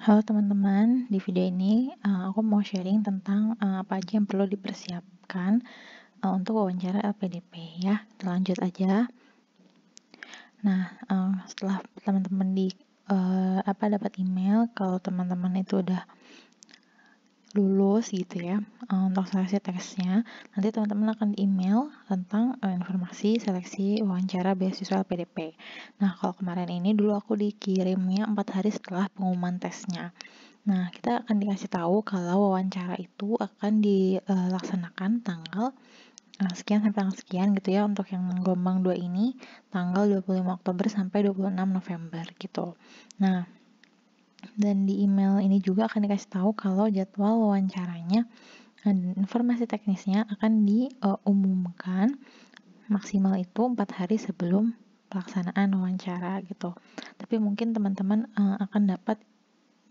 Halo teman-teman, di video ini aku mau sharing tentang apa aja yang perlu dipersiapkan untuk wawancara LPDP ya. Kita lanjut aja. Nah, setelah teman-teman dapat email kalau teman-teman itu udah lulus gitu ya untuk seleksi tesnya, nanti teman-teman akan di-email tentang informasi seleksi wawancara beasiswa LPDP. Nah, kalau kemarin ini dulu aku dikirimnya 4 hari setelah pengumuman tesnya. Nah, kita akan dikasih tahu kalau wawancara itu akan dilaksanakan tanggal sekian sampai tanggal sekian gitu ya, untuk yang gelombang 2 ini tanggal 25 Oktober sampai 26 November gitu. Nah, dan di email ini juga akan dikasih tahu kalau jadwal wawancaranya dan informasi teknisnya akan diumumkan maksimal itu 4 hari sebelum pelaksanaan wawancara gitu. Tapi mungkin teman-teman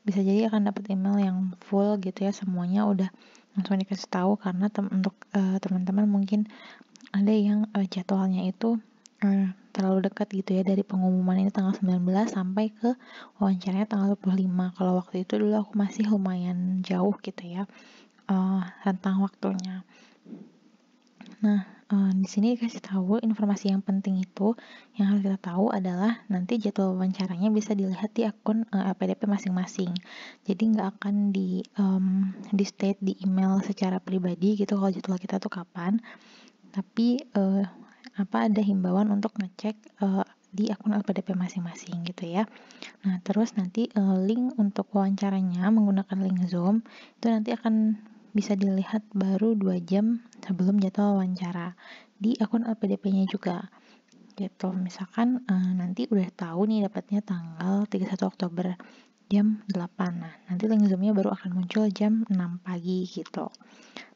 bisa jadi akan dapat email yang full gitu ya, semuanya udah langsung dikasih tahu karena untuk teman-teman mungkin ada yang jadwalnya itu terlalu dekat gitu ya, dari pengumuman ini tanggal 19 sampai ke wawancaranya tanggal 25. Kalau waktu itu dulu aku masih lumayan jauh gitu ya rentang waktunya. Nah, di sini dikasih tahu informasi yang penting itu, yang harus kita tahu adalah nanti jadwal wawancaranya bisa dilihat di akun LPDP masing-masing. Jadi nggak akan di state di email secara pribadi gitu kalau jadwal kita tuh kapan, tapi ada himbauan untuk ngecek di akun LPDP masing-masing gitu ya. Nah, terus nanti link untuk wawancaranya menggunakan link Zoom itu nanti akan bisa dilihat baru 2 jam sebelum jadwal wawancara di akun LPDP-nya juga gitu. Misalkan nanti udah tahu nih dapatnya tanggal 31 Oktober jam 8. Nah, nanti link Zoom-nya baru akan muncul jam 6 pagi gitu.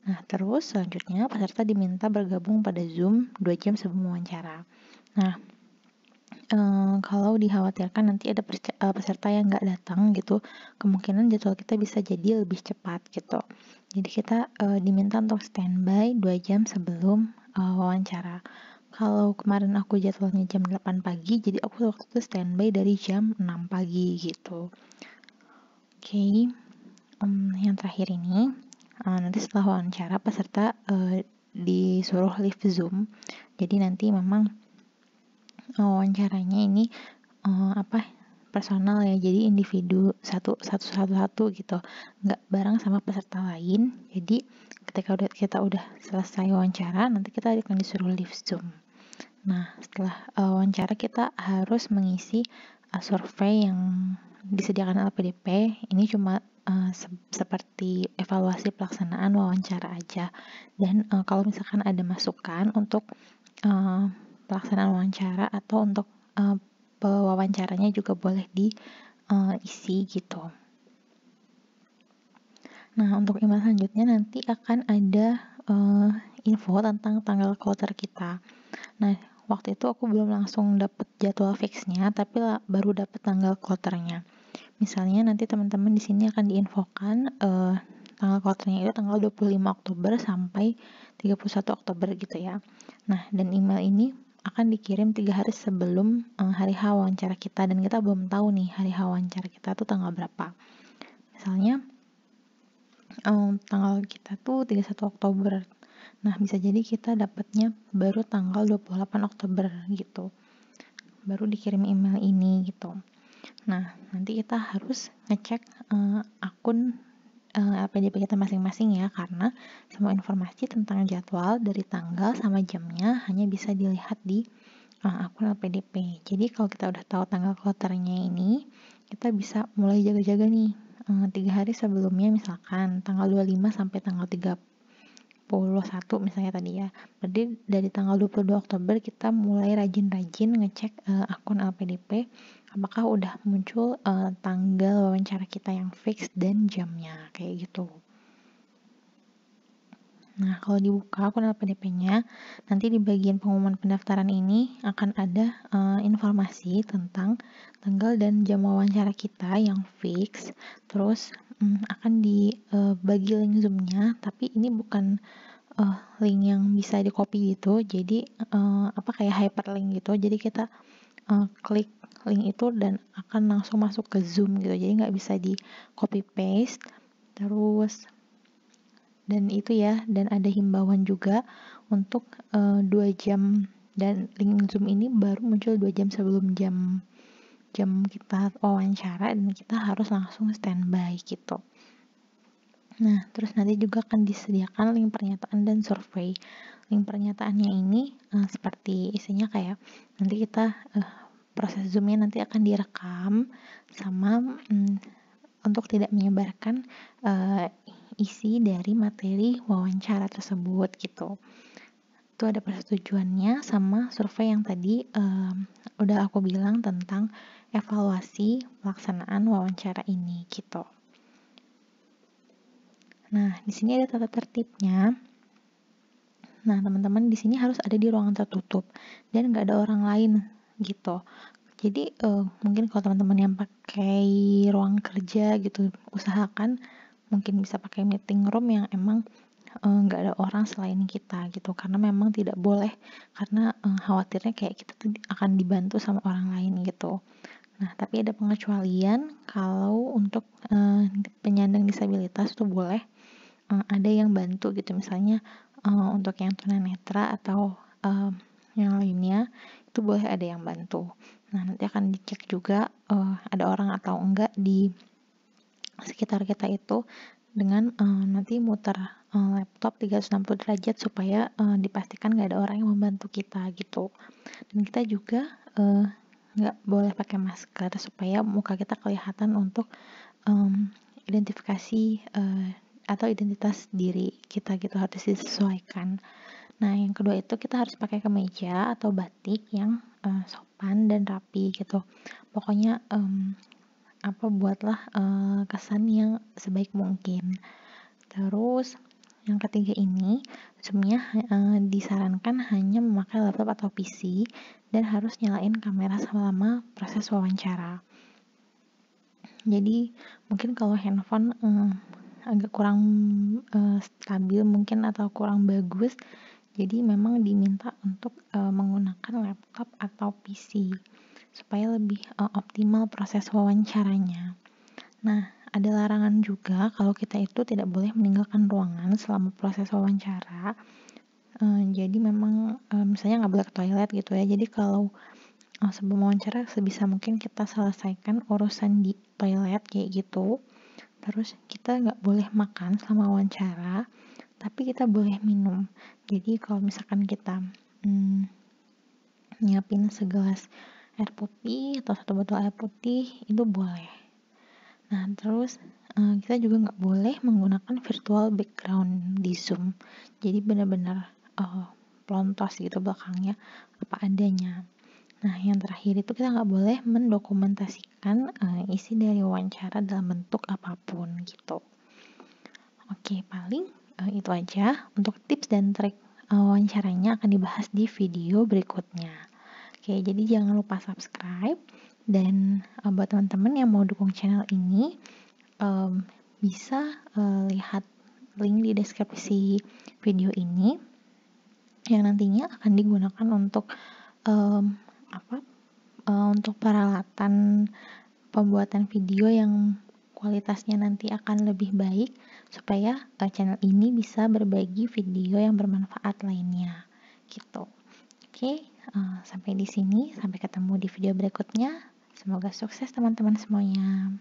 Nah, terus selanjutnya peserta diminta bergabung pada Zoom 2 jam sebelum wawancara. Nah, kalau dikhawatirkan nanti ada peserta yang nggak datang gitu, kemungkinan jadwal kita bisa jadi lebih cepat gitu. Jadi kita diminta untuk standby 2 jam sebelum wawancara. Kalau kemarin aku jadwalnya jam 8 pagi, jadi aku waktu itu standby dari jam 6 pagi gitu. Oke, yang terakhir ini, nanti setelah wawancara peserta disuruh live Zoom. Jadi nanti memang wawancaranya ini personal ya, jadi individu satu gitu, nggak bareng sama peserta lain. Jadi ketika kita udah selesai wawancara, nanti kita akan disuruh live Zoom. Nah, setelah wawancara kita harus mengisi survei yang disediakan LPDP. Ini cuma seperti evaluasi pelaksanaan wawancara aja. Dan kalau misalkan ada masukan untuk pelaksanaan wawancara atau untuk pewawancaranya juga boleh diisi gitu. Nah, untuk email selanjutnya nanti akan ada info tentang tanggal kloter kita. Nah, waktu itu aku belum langsung dapet jadwal fixnya, tapi baru dapet tanggal kloternya. Misalnya nanti teman-teman di sini akan diinfokan tanggal kloternya itu tanggal 25 Oktober sampai 31 Oktober gitu ya. Nah, dan email ini akan dikirim 3 hari sebelum hari H wawancara kita, dan kita belum tahu nih hari H wawancara kita tuh tanggal berapa. Misalnya tanggal kita tuh 31 Oktober. Nah, bisa jadi kita dapatnya baru tanggal 28 Oktober gitu. Baru dikirim email ini gitu. Nah, nanti kita harus ngecek akun LPDP kita masing-masing ya, karena semua informasi tentang jadwal dari tanggal sama jamnya hanya bisa dilihat di akun LPDP. Jadi kalau kita udah tahu tanggal kloternya ini, kita bisa mulai jaga-jaga nih 3 hari sebelumnya, misalkan tanggal 25 sampai tanggal 31 misalnya tadi ya. Berarti dari tanggal 22 Oktober kita mulai rajin-rajin ngecek akun LPDP apakah udah muncul tanggal wawancara kita yang fix dan jamnya kayak gitu. Nah, kalau dibuka akun LPDP-nya, nanti di bagian pengumuman pendaftaran ini akan ada informasi tentang tanggal dan jam wawancara kita yang fix. Terus akan dibagi link Zoom-nya, tapi ini bukan link yang bisa di copy gitu. Jadi kayak hyperlink gitu. Jadi kita klik link itu dan akan langsung masuk ke Zoom gitu, jadi nggak bisa di copy paste. Terus dan itu ya, dan ada himbauan juga untuk 2 jam, dan link Zoom ini baru muncul 2 jam sebelum jam kita wawancara, dan kita harus langsung standby gitu. Nah, terus nanti juga akan disediakan link pernyataan dan survei. Link pernyataannya ini seperti isinya kayak nanti kita proses Zoom-nya nanti akan direkam sama untuk tidak menyebarkan isi dari materi wawancara tersebut gitu. Itu ada persetujuannya, sama survei yang tadi udah aku bilang tentang evaluasi pelaksanaan wawancara ini gitu. Nah, di sini ada tata tertibnya. Nah, teman-teman di sini harus ada di ruangan tertutup dan nggak ada orang lain gitu. Jadi mungkin kalau teman-teman yang pakai ruang kerja gitu, usahakan mungkin bisa pakai meeting room yang emang nggak ada orang selain kita gitu, karena memang tidak boleh, karena khawatirnya kayak kita tuh akan dibantu sama orang lain gitu. Nah, tapi ada pengecualian kalau untuk penyandang disabilitas tuh boleh ada yang bantu gitu, misalnya untuk yang tunanetra atau yang lainnya itu boleh ada yang bantu. Nah, nanti akan dicek juga ada orang atau enggak di sekitar kita itu dengan nanti muter laptop 360 derajat supaya dipastikan nggak ada orang yang membantu kita gitu. Dan kita juga nggak boleh pakai masker supaya muka kita kelihatan untuk identifikasi atau identitas diri kita gitu, harus disesuaikan. Nah, yang kedua itu kita harus pakai kemeja atau batik yang sopan dan rapi gitu. Pokoknya buatlah kesan yang sebaik mungkin. Terus yang ketiga ini, Zoom-nya disarankan hanya memakai laptop atau PC dan harus nyalain kamera selama proses wawancara. Jadi mungkin kalau handphone agak kurang stabil mungkin atau kurang bagus, jadi memang diminta untuk menggunakan laptop atau PC supaya lebih optimal proses wawancaranya. Nah, ada larangan juga kalau kita itu tidak boleh meninggalkan ruangan selama proses wawancara. Jadi memang misalnya nggak boleh ke toilet gitu ya. Jadi kalau sebelum wawancara sebisa mungkin kita selesaikan urusan di toilet kayak gitu. Terus kita nggak boleh makan selama wawancara, tapi kita boleh minum. Jadi kalau misalkan kita nyiapin segelas air putih atau 1 botol air putih itu boleh. Nah, terus kita juga nggak boleh menggunakan virtual background di Zoom. Jadi benar-benar plontos gitu belakangnya apa adanya. Nah, yang terakhir itu kita nggak boleh mendokumentasikan isi dari wawancara dalam bentuk apapun gitu. Oke, paling itu aja. Untuk tips dan trik wawancaranya akan dibahas di video berikutnya. Oke, jadi jangan lupa subscribe. Dan buat teman-teman yang mau dukung channel ini, bisa lihat link di deskripsi video ini yang nantinya akan digunakan untuk untuk peralatan pembuatan video yang kualitasnya nanti akan lebih baik supaya channel ini bisa berbagi video yang bermanfaat lainnya gitu. Oke, sampai di sini, sampai ketemu di video berikutnya. Semoga sukses teman-teman semuanya.